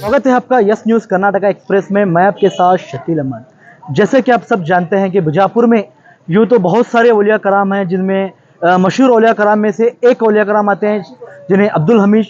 स्वागत है आपका यस न्यूज़ कर्नाटका एक्सप्रेस में। मैं आपके साथ शकील अहमद। जैसे कि आप सब जानते हैं कि बीजापुर में यूँ तो बहुत सारे औलिया कराम हैं, जिनमें मशहूर औलिया कराम में से एक औलिया कराम आते हैं जिन्हें अब्दुल हमीद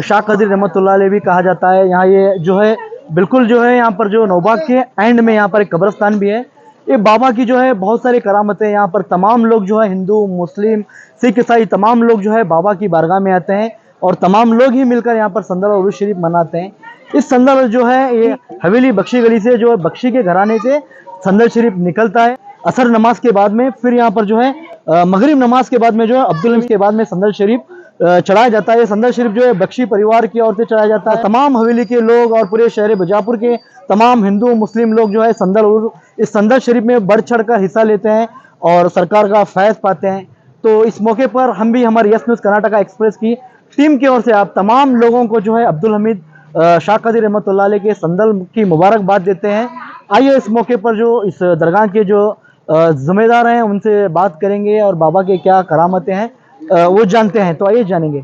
शाह कदरी रहमतुल्लाह अलैह भी कहा जाता है। यहाँ ये जो है बिल्कुल जो है यहाँ पर जो नौबाग के एंड में यहाँ पर एक कब्रस्तान भी है। ये बाबा की जो है बहुत सारी करामतें, यहाँ पर तमाम लोग जो है हिंदू मुस्लिम सिख ईसाई तमाम लोग जो है बाबा की बारगाह में आते हैं और तमाम लोग ही मिलकर यहाँ पर संदल और उर्स शरीफ मनाते हैं। इस संदल जो है ये हवेली बख्शी गली से जो है बख्शी के घराने से संदल शरीफ निकलता है असर नमाज के बाद में। फिर यहाँ पर जो है मगरिब नमाज के बाद में जो है अब्दुल हमीद के बाद में संदल शरीफ चढ़ाया जाता है। ये संदल शरीफ जो है बख्शी परिवार की ओर से चढ़ाया जाता है। तमाम हवेली के लोग और पूरे शहर बीजापुर के तमाम हिंदू मुस्लिम लोग जो है इस संदल शरीफ में बढ़ चढ़ कर हिस्सा लेते हैं और सरकार का फैज़ पाते हैं। तो इस मौके पर हम भी हमारे यस न्यूज़ कर्नाटका एक्सप्रेस की टीम की ओर से आप तमाम लोगों को जो है अब्दुल हमीद शाह कदरी रहमतुल्लाह अलैह के संदल की मुबारकबाद देते हैं। आइए इस मौके पर जो इस दरगाह के जो ज़िम्मेदार हैं उनसे बात करेंगे और बाबा के क्या करामतें हैं वो जानते हैं। तो आइए जानेंगे।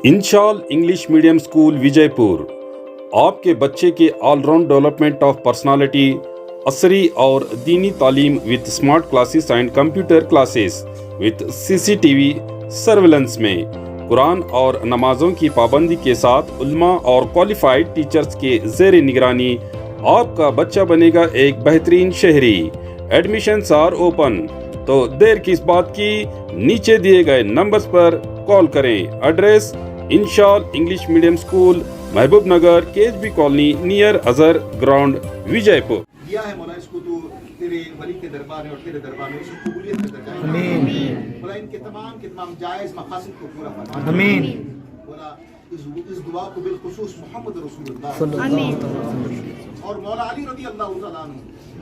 इंशाल इंग्लिश मीडियम स्कूल विजयपुर आपके बच्चे के ऑलराउंड डेवलपमेंट ऑफ पर्सनालिटी, असरी और दीनी तालीम with smart classes and computer classes with CCTV surveillance में कुरान और नमाजों की पाबंदी के साथ उल्मा और क्वालिफाइड टीचर्स के ज़ेर निगरानी आपका बच्चा बनेगा एक बेहतरीन शहरी। एडमिशन्स आर ओपन, तो देर किस बात की, नीचे दिए गए नंबर्स पर कॉल करें। Address Inshal English medium school, Mahbub Nagar, KHB colony, near Azhar ground, Vijayapur. दिया है मौला, इसको तो तेरे वली के दरबार में और तेरे दरबार में इसको कबूलियत का दर्जा है। आमीन। मौला इनके तमाम जायज़ मकासद को पूरा फरमा। आमीन। मौला इस दुआ को बिलखुसूस मोहम्मद रसूलुल्लाह आमीन। और मौला अली रज़ी अल्लाह तआला अन्हु,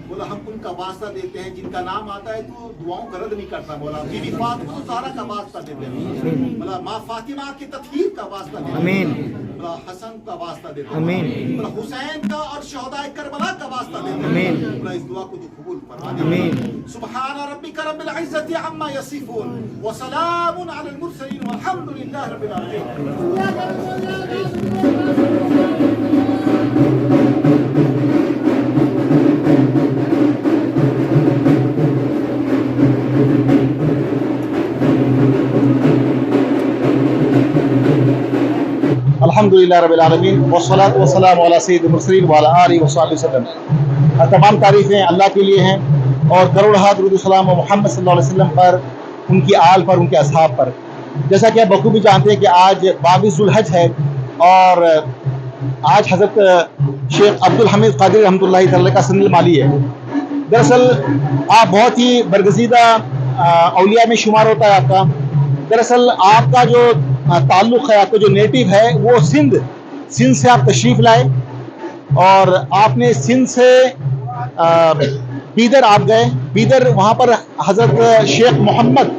मौला हम उनका वास्ता देते हैं जिनका नाम आता है तो दुआओं का रद्द नहीं करता। मौला बीबी फातिमा ज़हरा का वास्ता देते हैं, मौला माँ फातिमा की तत्हीर का वास्ता देते हैं, मौला हसन का वास्ता देते हैं, मौला हुसैन का और शहदाए करबला का वास्ता देते हैं। मौला इस दुआ को तो कबूल फरमा दे। सुब्हान रब्बिका रब्बिल इज्जति अम्मा यसिफून व सलामुन अलल मुरसलीन वल्हम्दुलिल्लाहि रब्बिल आलमीन। अल्हम्दुलिल्लाह रब्बिल आलमीन वस्सलातु वस्सलामु अला सय्यिदिल मुरसलीन व अला आलिहि व सहबिहि वसल्लम। तमाम तारीफ़ें अल्लाह के लिए हैं और करोड़ हाथ दुरूद सलाम मोहम्मद सल्लल्लाहु अलैहि वसल्लम पर, उनकी आल पर, उनके असहाब पर। जैसा कि आप बखूबी जानते हैं कि आज 22 ज़ुल्हज है और आज हज़रत शेख अब्दुल हमीद क़ादरी रहमतुल्लाहि तआला का संदल माली है। दरअसल आप बहुत ही बरगज़ीदा औलिया में शुमार होता है आपका। दरअसल आपका जो ताल्लुक़ है, आपका जो नेटिव है वो सिंध से आप तशरीफ़ लाए और आपने सिंध से बीदर आप गए। बीदर वहाँ पर हज़रत शेख मोहम्मद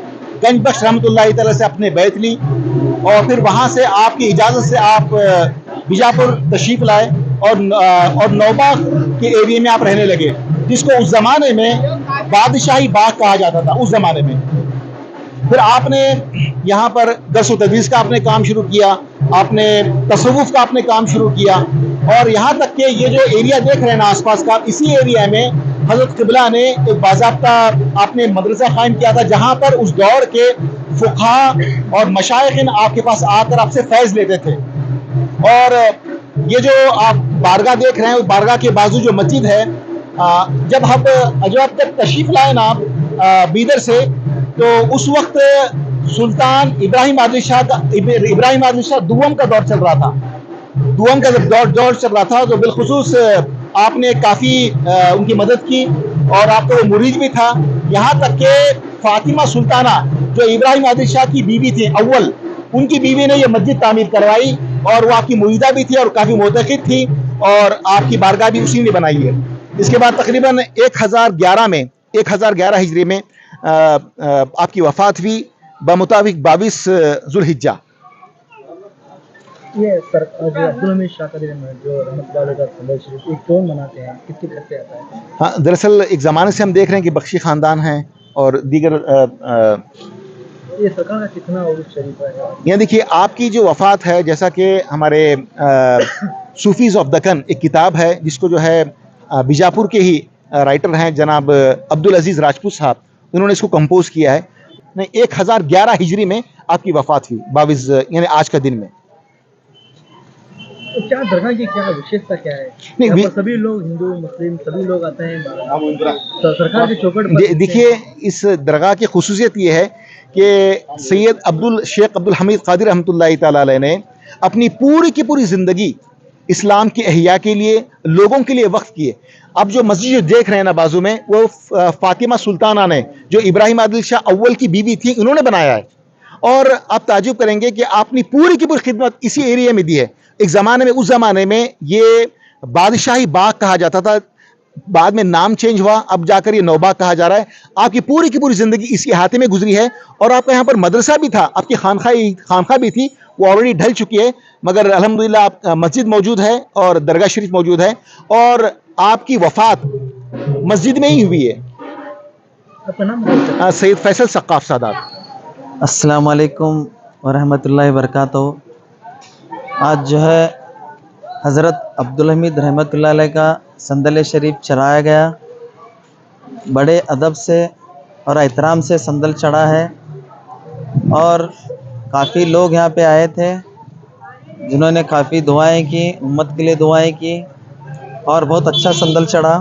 गंज बख्श रहमतुल्लाहि तआला से आपने बैत ली और फिर वहाँ से आपकी इजाज़त से आप बीजापुर तशरीफ़ लाए और नौबाग के एरिया में आप रहने लगे, जिसको उस ज़माने में बादशाही बाग कहा जाता था उस ज़माने में। फिर आपने यहाँ पर दर्स व तदरीस का आपने काम शुरू किया, आपने तसव्वुफ़ का आपने काम शुरू किया और यहाँ तक कि ये जो एरिया देख रहे हैं ना आसपास का, इसी एरिया में हज़रत क़िबला ने एक बाज़ाब्ता आपने मदरसा कायम किया था, जहाँ पर उस दौर के फ़ुक़हा और मशाइख़िन आपके पास आकर आपसे फैज़ लेते थे। और ये जो आप बारगाह देख रहे हैं, उस बारगाह के बाजू जो मस्जिद है, जब आप तशरीफ़ लाए ना आप बीदर से, तो उस वक्त सुल्तान इब्राहिम आदिल शाह दुआम का दौर चल रहा था। दुआम का जब दौर चल रहा था तो बिलखुसूस आपने काफ़ी उनकी मदद की और आपका वो मुरीद भी था। यहाँ तक कि फातिमा सुल्ताना जो इब्राहिम आदिल शाह की बीवी थी अव्वल, उनकी बीवी ने ये मस्जिद तामीर करवाई और वो आपकी मुरीदा भी थी और काफ़ी मोतक़िद थी और आपकी बारगाह भी उसी ने बनाई है। इसके बाद तकरीबन 1011 हिजरी में आपकी वफ़ात हुई बमुताबिक 22 ज़ुल्हिज्जा। ये सर जो अब्दुल हमीद शाह कदरी जो रहमतुल्लाह अलैह का संदल शरीफ एक कौन मनाते हैं, किसके घर पे आता है? हाँ, दरअसल एक ज़माने से हम देख रहे हैं कि बख्शी ख़ानदान हैं और दीगर ये सरकार का कितना उर्स शरीफ है? यहाँ देखिए आपकी जो वफ़ात है, जैसा कि हमारे सूफीज़ ऑफ दक्कन एक किताब है जिसको जो है बीजापुर के ही राइटर हैं जनाब अब्दुल अजीज़ राजपूत साहब, उन्होंने इसको कंपोज किया है। 1011 हिजरी में आपकी वफ़ात हुई 22 यानी आज का दिन में। तो क्या दरगाह की क्या विशेषता क्या है? नहीं, यहाँ पर सभी लोग हिंदू मुस्लिम सभी लोग आते हैं, तो सरकार के चौखट पर देखिए इस दरगाह की खुसूसियत ये है कि सैयद शेख अब्दुल हमीद क़ादिर रहमतुल्लाहि तआला अलैह ने अपनी पूरी की पूरी ज़िंदगी इस्लाम के एहया के लिए, लोगों के लिए वक्फ किए। अब जो मस्जिद जो देख रहे हैं ना बाजू में, वो फातिमा सुल्ताना ने, जो इब्राहिम आदिल शाह अव्वल की बीवी थी, उन्होंने बनाया है। और आप ताजुब करेंगे कि आपने पूरी की पूरी खिदमत इसी एरिया में दी है। एक ज़माने में, उस ज़माने में ये बादशाही बाग कहा जाता था, बाद में नाम चेंज हुआ, अब जाकर ये नौबाग कहा जा रहा है। आपकी पूरी की पूरी ज़िंदगी इसी अहाते में गुजरी है। और आपका यहाँ पर मदरसा भी था, आपकी खानखा भी थी, वो ऑलरेडी ढल चुकी है, मगर अल्हम्दुलिल्लाह मस्जिद मौजूद है और दरगाह शरीफ मौजूद है। और आपकी वफ़ात मस्जिद में ही हुई है। आपका नाम? सैयद फैसल सक़ाफ़ सादात। अस्सलाम वालेकुम वरहमतुल्लाहि वबरकातुहू। आज जो है हज़रत अब्दुल हमीद रहमतुल्लाह अलैह का संदल शरीफ चढ़ाया गया। बड़े अदब से और एहतराम से संदल चढ़ा है और काफ़ी लोग यहाँ पे आए थे जिन्होंने काफ़ी दुआएं की, उम्मत के लिए दुआएं की और बहुत अच्छा संदल चढ़ा।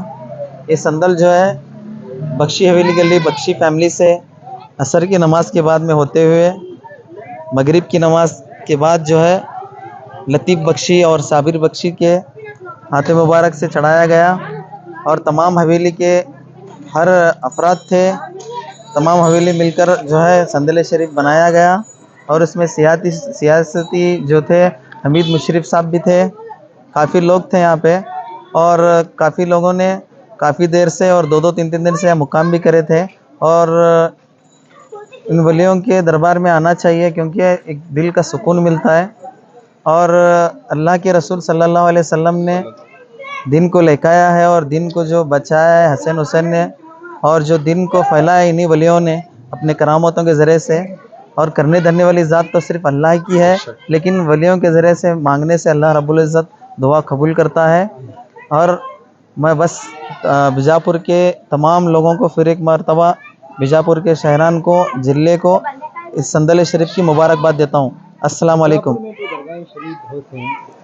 ये संदल जो है बख्शी हवेली गली बख्शी फैमिली से असर की नमाज़ के बाद में होते हुए मगरिब की नमाज़ के बाद जो है लतीफ़ बख्शी और साबिर बख्शी के हाथ मुबारक से चढ़ाया गया। और तमाम हवेली के हर अफराद थे, तमाम हवेली मिलकर जो है संदल शरीफ बनाया गया। और इसमें सियासती जो थे हमीद मुशर्रफ साहब भी थे, काफ़ी लोग थे यहाँ पे। और काफ़ी लोगों ने काफ़ी देर से और 2-2 3-3 दिन से मुकाम भी करे थे। और इन वलियों के दरबार में आना चाहिए क्योंकि एक दिल का सुकून मिलता है। और अल्लाह के रसूल सल्लल्लाहु अलैहि वसल्लम ने दिन को लेकाया है और दिन को जो बचाया है हसन हुसैन ने, और जो दिन को फैलाया इन्हीं वलियों ने अपने करामतों के ज़रिए से। और करने धरने वाली ज़ात तो सिर्फ अल्लाह की है, लेकिन वलियों के ज़रिए से मांगने से अल्लाह रब्बुल इज़्ज़त दुआ कबूल करता है। और मैं बस बीजापुर के तमाम लोगों को फिर एक मरतबा बीजापुर के शहरान को, ज़िले को इस संदल शरीफ की मुबारकबाद देता हूँ। अस्सलाम वालेकुम।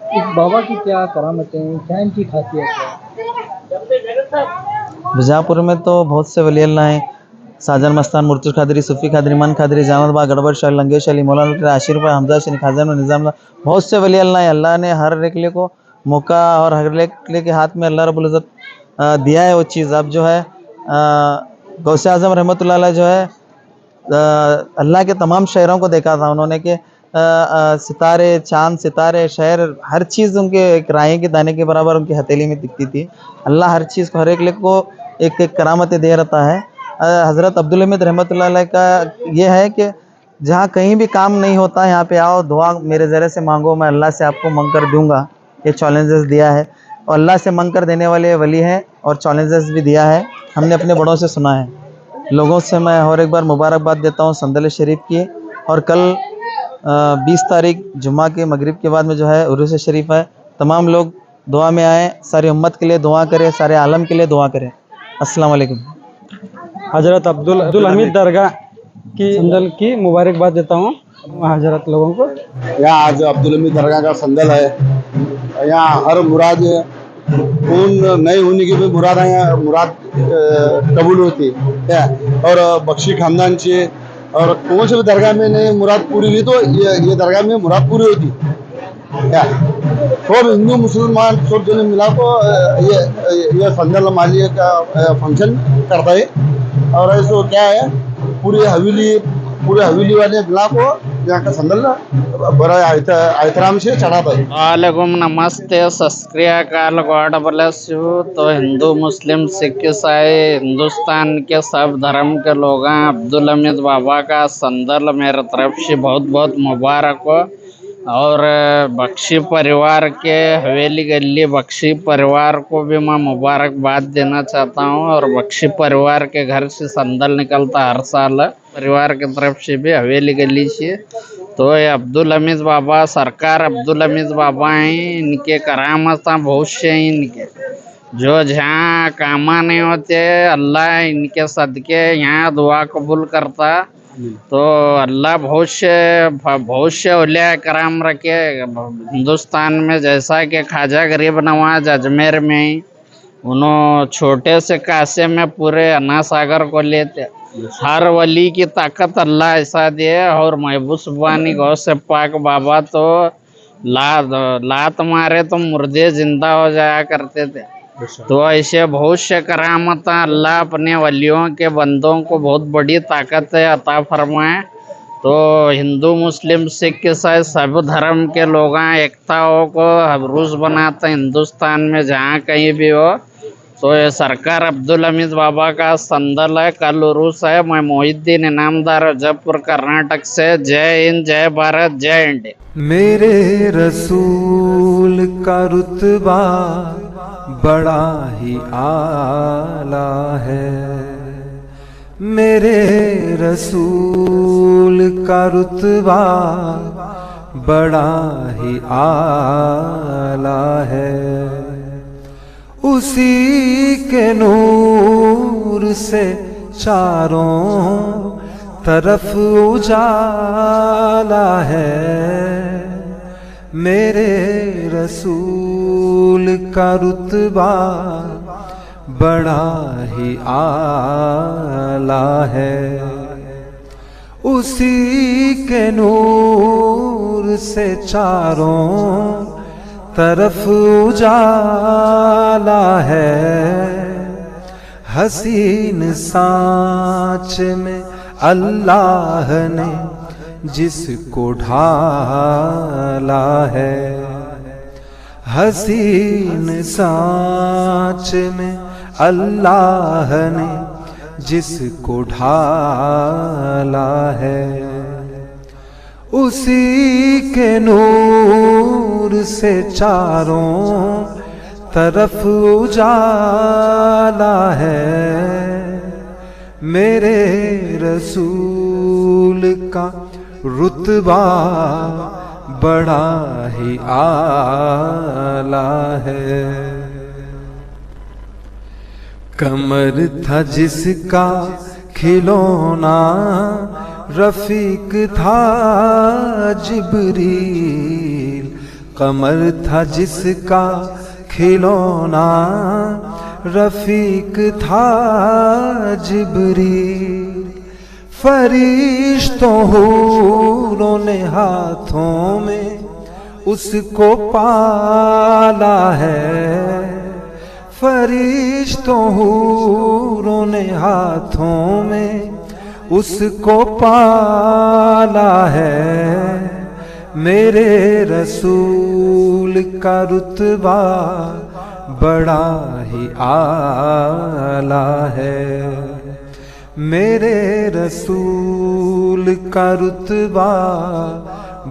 इस बाबा की क्या करामतें हैं, क्या इनकी खासियत है? बीजापुर में तो बहुत से वली अल्लाह हैं। साजन मस्तान, मुर्तज़ा खादरी, सूफ़ी खादरी, मन खादरी, जामद बाग, गड़बड़ शाह, लंगेश अली, मौलाना आशिर पर, हमजा शनी, खाजन निज़ाम, बहुत से वली अल्लाह हैं। अल्लाह ने हर एक को मौका और हर एक के हाथ में अल्लाह रब्बुल इज़्ज़त दिया है वो चीज़। अब जो है गौसे आज़म रहमतुल्लाह अलैह जो है अल्लाह के तमाम शहरों को देखा था उन्होंने कि सितारे, चांद, सितारे, शहर, हर चीज़ उनके एक राय के दाने के बराबर उनकी हथेली में दिखती थी। अल्लाह हर चीज़ को, हर एक को एक एक करामतें दे रहता है। हज़रत अब्दुल हमीद रहमतुल्लाह अलैह का ये है कि जहाँ कहीं भी काम नहीं होता यहाँ पे आओ, दुआ मेरे ज़रिए से मांगो, मैं अल्लाह से आपको मंग कर दूँगा। ये चैलेंजेस दिया है और अल्लाह से मंग कर देने वाले वली हैं और चैलेंजेस भी दिया है, हमने अपने बड़ों से सुना है। लोगों से मैं और एक बार मुबारकबाद देता हूँ संदल शरीफ की। और कल 20 तारीख जुम्मा के मगरिब के बाद में जो है उरूस शरीफ है। तमाम लोग दुआ में आएँ, सारी उम्मत के लिए दुआ करें, सारे आलम के लिए दुआ करें। अस्सलाम वालेकुम। हज़रत अब्दुल हमीद दरगाह की संदल की मुबारकबाद देता हूँ हज़रत लोगों को। यहाँ आज अब्दुल हमीद दरगाह का संदल है। यहाँ हर मुराद पूर्ण नहीं होने की भी मुराद कबूल होती है। और बख्शी खानदान से और कौन से भी दरगाह में नहीं मुराद पूरी हुई तो ये दरगाह में मुराद पूरी होती क्या। सब हिंदू मुसलमान सब जने मिला को ये संदल माली का फंक्शन करता है। और ऐसे क्या है पूरे हवेली वाले मिला को यहाँ का संदल बड़ा एहतराम से चढ़ाता है। वालेकुम नमस्ते, सत श्री अकाल, गॉड ब्लेस यू। तो हिंदू मुस्लिम सिख ईसाई हिंदुस्तान के सब धर्म के लोग हैं, अब्दुल हमीद बाबा का संदल मेरे तरफ से बहुत बहुत मुबारक हो। और बख्शी परिवार के हवेली गली बख्शी परिवार को भी मैं मुबारकबाद देना चाहता हूँ। और बख्शी परिवार के घर से संदल निकलता हर साल परिवार की तरफ से भी हवेली गली से। तो ये अब्दुल हमीद बाबा, सरकार अब्दुल हमीद बाबा हैं, इनके करामत बहुत से हैं इनके, जो जहाँ कामा नहीं होते अल्लाह इनके सदके यहाँ दुआ कबूल करता। तो अल्लाह बहुत से औलिया कराम रखे हिंदुस्तान में, जैसा कि ख्वाजा गरीब नवाज अजमेर में, उन्होंने छोटे से कासे में पूरे अन्ना सागर को लेते। हर वली की ताकत अल्लाह ऐसा दे। और महबूब सुबानी गौस पाक बाबा तो लात मारे तो मुर्दे जिंदा हो जाया करते थे। तो ऐसे बहुत से करामत अल्लाह अपने वलियों के बंदों को बहुत बड़ी ताकत है अता फरमाए। तो हिंदू मुस्लिम सिख ईसाई सब धर्म के लोग एकताओं को हरूस बनाते हिंदुस्तान में जहाँ कहीं भी हो। तो ये सरकार अब्दुल हमीद बाबा का संदल है, कल उरूस है। मैं मोहिद्दीन इनामदार जयपुर कर्नाटक से। जय हिंद, जय भारत, जय इंडिया। मेरे रसूल का रुतबा बड़ा ही आला है, मेरे रसूल का रुतबा बड़ा ही आला है। उसी के नूर से चारों तरफ उजाला है, मेरे रसूल का रुतबा बड़ा ही आला है। उसी के नूर से चारों तरफ उजाला है। हसीन सांच में अल्लाह ने जिसको ढाला है, हसीन सांच में अल्लाह ने जिसको ढाला है। उसी के नूर से चारों तरफ उजाला है, मेरे रसूल का रुतबा बड़ा ही आला है। कमर था जिसका खिलौना रफीक था जिब्रील, कमर था जिसका खिलौना रफीक था जिब्रील। फरिश्तों हूरों ने हाथों में उसको पाला है, फरिश्तों हूरों ने हाथों में उसको पाला है। मेरे रसूल का रुतबा बड़ा ही आला है, मेरे रसूल का रुतबा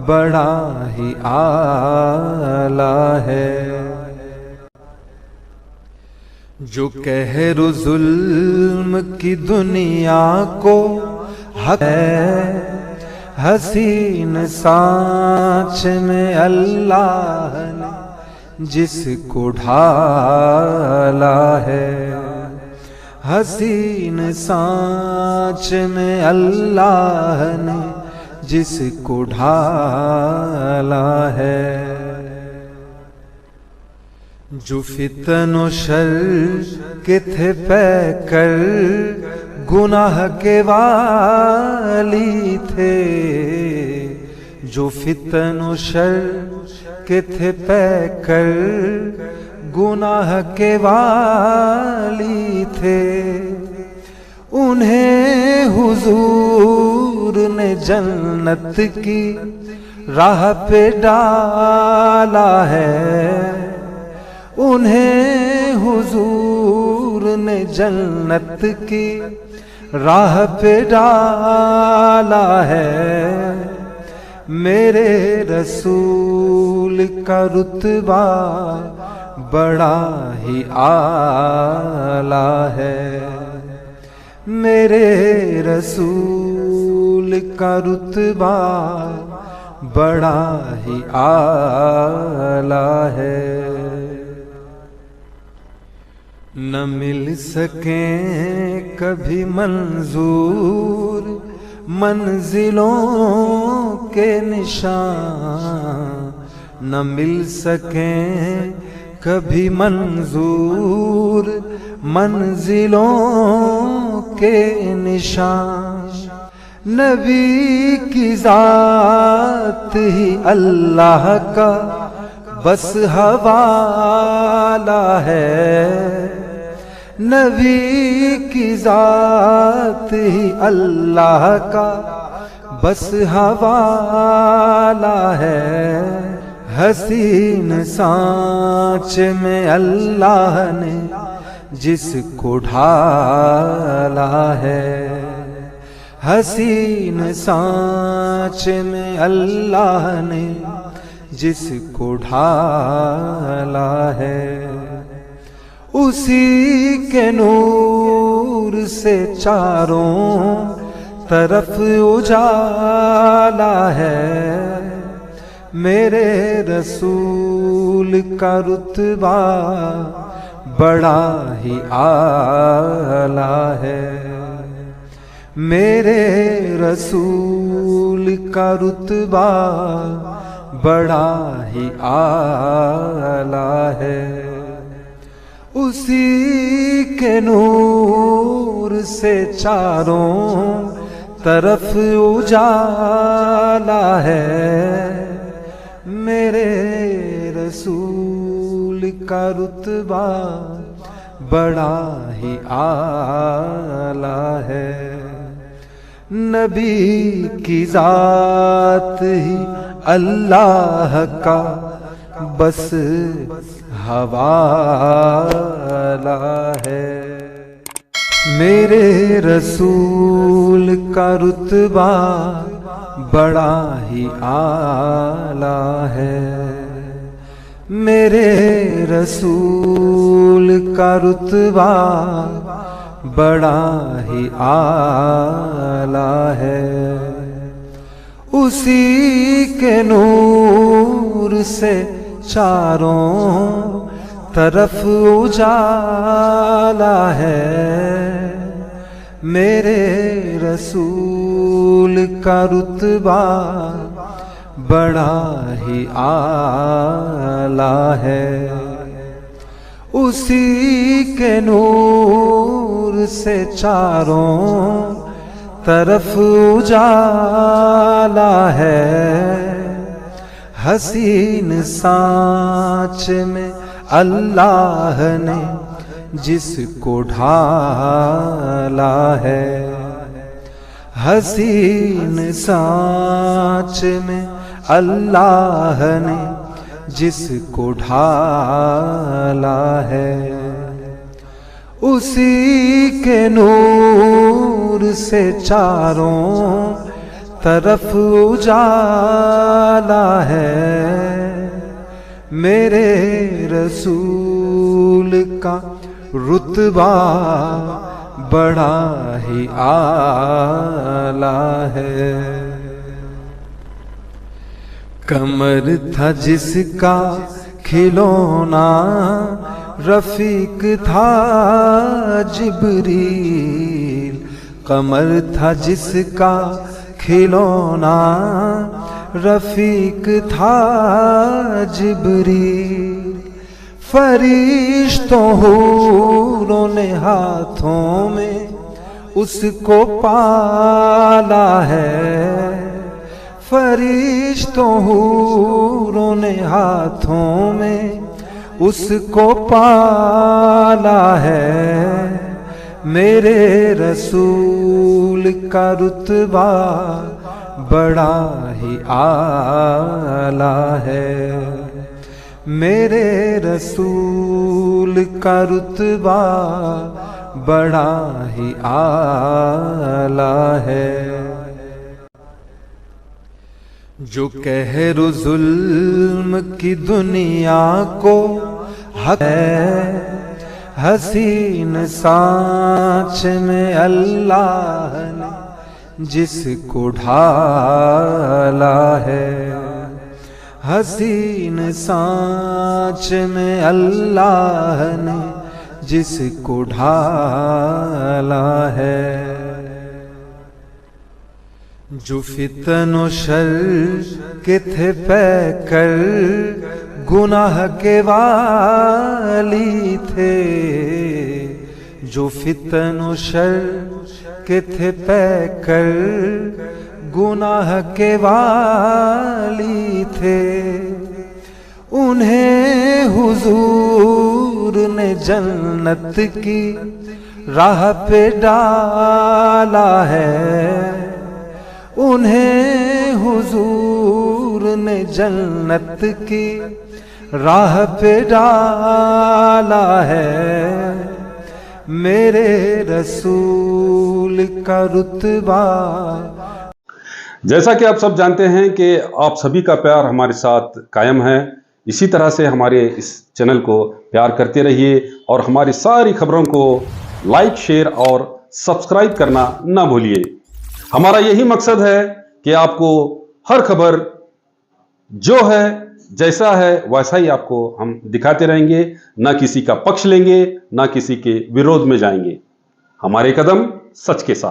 बड़ा ही आला है। जो कहरो जुल्म की दुनिया को हक है, हसीन सांच में अल्लाह ने जिसको ढाला है, हसीन सांच में अल्लाह ने जिसको ढाला है। जो फितन व शर के थे पैकर गुनाह के वाली थे, जो फितन व शर के थे पैकर गुनाह के वाली थे, उन्हें हुजूर ने जन्नत की राह पे डाला है, उन्हें हुजूर ने जन्नत की राह पे डाला है। मेरे रसूल का रुतबा बड़ा ही आला है, मेरे रसूल का रुतबा बड़ा ही आला है। न मिल सके कभी मंजूर मंजिलों के निशान, न मिल सके कभी मंजूर मंजिलों के निशान। नबी की जात ही अल्लाह का बस हवाला है। नबी की जात ही अल्लाह का बस हवाला है। हसीन सांच में अल्लाह ने जिसको ढाला है। हसीन सांच में अल्लाह ने जिसको ढाला है। उसी के नूर से चारों तरफ उजाला है। मेरे रसूल का रुतबा बड़ा ही आला है। मेरे रसूल का रुतबा बड़ा ही आला है। उसी के नूर से चारों तरफ उजाला है। मेरे रसूल का रुतबा बड़ा ही आला है। नबी की जात ही अल्लाह का बस हवाला है। मेरे रसूल का रुतबा बड़ा ही आला है। मेरे रसूल का रुतबा बड़ा ही आला है। उसी के नूर से चारों तरफ उजाला है। मेरे रसूल का रुतबा बड़ा ही आला है। उसी के नूर से चारों तरफ उजाला है। हसीन सांच में अल्लाह ने जिसको ढाला है। हसीन सांच में अल्लाह ने जिसको ढाला है। उसी के नूर से चारों तरफ उजाला है। मेरे रसूल का रुतबा बड़ा ही आला है। कमर था जिसका खिलौना रफीक था जिब्रील। कमर था जिसका खिलौना रफीक था जिब्रील। फरिश्तों हूरों ने हाथों में उसको पाला है। फरिश्तों हूरों ने हाथों में उसको पाला है। मेरे रसूल का रुतबा बड़ा ही आला है। मेरे रसूल का रुतबा बड़ा ही आला है। जो कहरो जुल्म की दुनिया को हक है। हसीन सांच में अल्लाह ने जिसको ढाला है। हसीन सांच में अल्लाह ने जिसको ढाला है। जो फितन व शर के थे पैकर गुनाह के वाली थे। जो फितन व शर के थे पैकर गुनाह के वाली थे। उन्हें हुजूर ने जन्नत की राह पे डाला है। उन्हें हुजूर ने जन्नत की राह पे डाला है। मेरे रसूल का रुतबा। जैसा कि आप सब जानते हैं कि आप सभी का प्यार हमारे साथ कायम है। इसी तरह से हमारे इस चैनल को प्यार करते रहिए और हमारी सारी खबरों को लाइक, शेयर और सब्सक्राइब करना ना भूलिए। हमारा यही मकसद है कि आपको हर खबर जो है जैसा है वैसा ही आपको हम दिखाते रहेंगे, ना किसी का पक्ष लेंगे ना किसी के विरोध में जाएंगे। हमारे कदम सच के साथ।